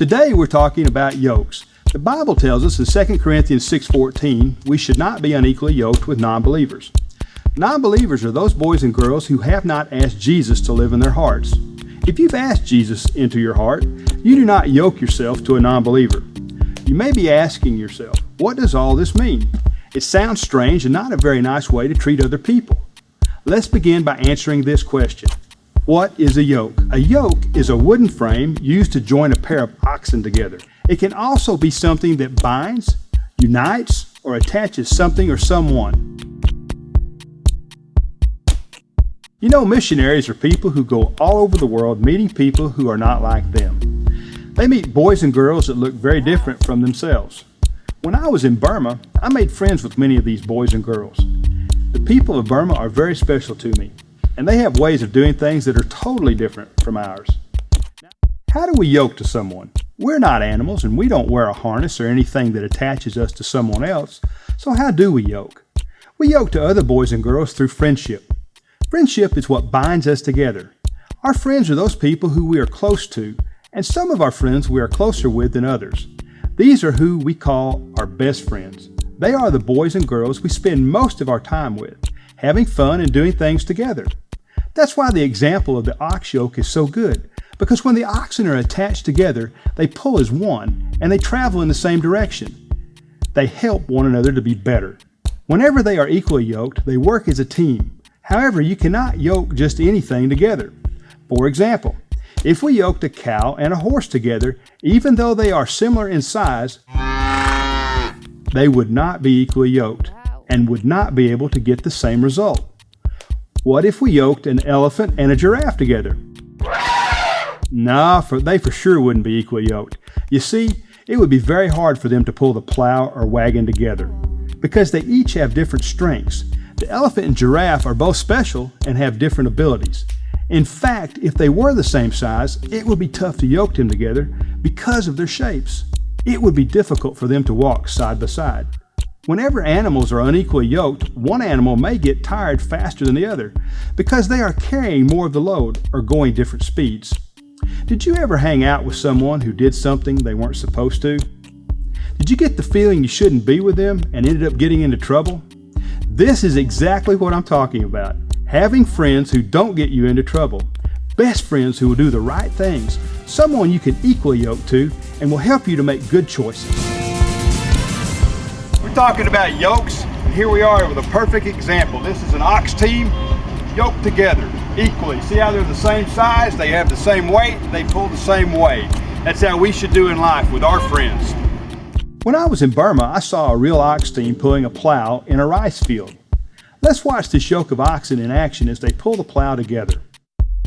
Today we're talking about yokes. The Bible tells us in 2 Corinthians 6:14 we should not be unequally yoked with non-believers. Non-believers are those boys and girls who have not asked Jesus to live in their hearts. If you've asked Jesus into your heart, you do not yoke yourself to a non-believer. You may be asking yourself, what does all this mean? It sounds strange and not a very nice way to treat other people. Let's begin by answering this question. What is a yoke? A yoke is a wooden frame used to join a pair of oxen together. It can also be something that binds, unites, or attaches something or someone. You know, missionaries are people who go all over the world meeting people who are not like them. They meet boys and girls that look very different from themselves. When I was in Burma, I made friends with many of these boys and girls. The people of Burma are very special to me, and they have ways of doing things that are totally different from ours. How do we yoke to someone? We're not animals, and we don't wear a harness or anything that attaches us to someone else. So how do we yoke? We yoke to other boys and girls through friendship. Friendship is what binds us together. Our friends are those people who we are close to, and some of our friends we are closer with than others. These are who we call our best friends. They are the boys and girls we spend most of our time with, having fun and doing things together. That's why the example of the ox yoke is so good, because when the oxen are attached together, they pull as one, and they travel in the same direction. They help one another to be better. Whenever they are equally yoked, they work as a team. However, you cannot yoke just anything together. For example, if we yoked a cow and a horse together, even though they are similar in size, they would not be equally yoked and would not be able to get the same result. What if we yoked an elephant and a giraffe together? Nah, they for sure wouldn't be equally yoked. You see, it would be very hard for them to pull the plow or wagon together because they each have different strengths. The elephant and giraffe are both special and have different abilities. In fact, if they were the same size, it would be tough to yoke them together because of their shapes. It would be difficult for them to walk side by side. Whenever animals are unequally yoked, one animal may get tired faster than the other because they are carrying more of the load or going different speeds. Did you ever hang out with someone who did something they weren't supposed to? Did you get the feeling you shouldn't be with them and ended up getting into trouble? This is exactly what I'm talking about. Having friends who don't get you into trouble. Best friends who will do the right things. Someone you can equally yoke to and will help you to make good choices. We're talking about yokes, and here we are with a perfect example. This is an ox team yoked together equally. See how they're the same size, they have the same weight, they pull the same way. That's how we should do in life with our friends. When I was in Burma, I saw a real ox team pulling a plow in a rice field. Let's watch this yoke of oxen in action as they pull the plow together.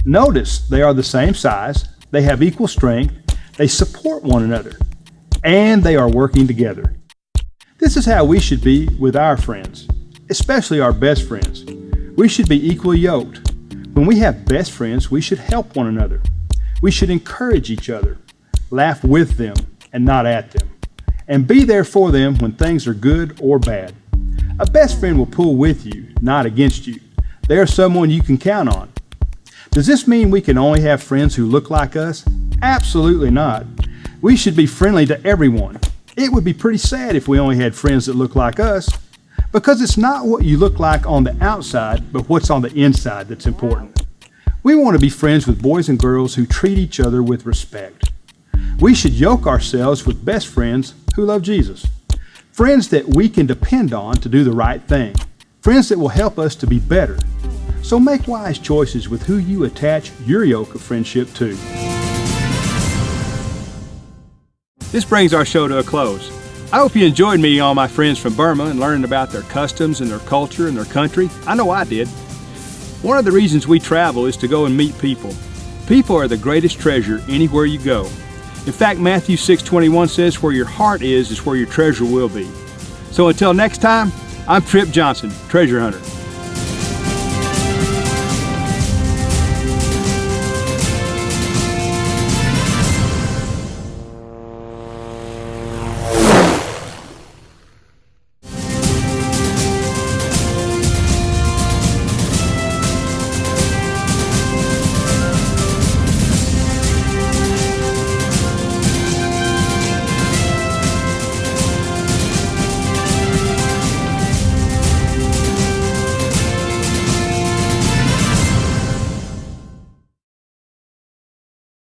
Notice they are the same size, they have equal strength, they support one another, and they are working together. This is how we should be with our friends, especially our best friends. We should be equally yoked. When we have best friends, we should help one another. We should encourage each other, laugh with them and not at them, and be there for them when things are good or bad. A best friend will pull with you, not against you. They are someone you can count on. Does this mean we can only have friends who look like us? Absolutely not. We should be friendly to everyone. It would be pretty sad if we only had friends that look like us, because it's not what you look like on the outside, but what's on the inside that's important. We want to be friends with boys and girls who treat each other with respect. We should yoke ourselves with best friends who love Jesus. Friends that we can depend on to do the right thing. Friends that will help us to be better. So make wise choices with who you attach your yoke of friendship to. This brings our show to a close. I hope you enjoyed meeting all my friends from Burma and learning about their customs and their culture and their country. I know I did. One of the reasons we travel is to go and meet people. People are the greatest treasure anywhere you go. In fact, Matthew 6:21 says, where your heart is where your treasure will be. So until next time, I'm Trip Johnson, Treasure Hunter.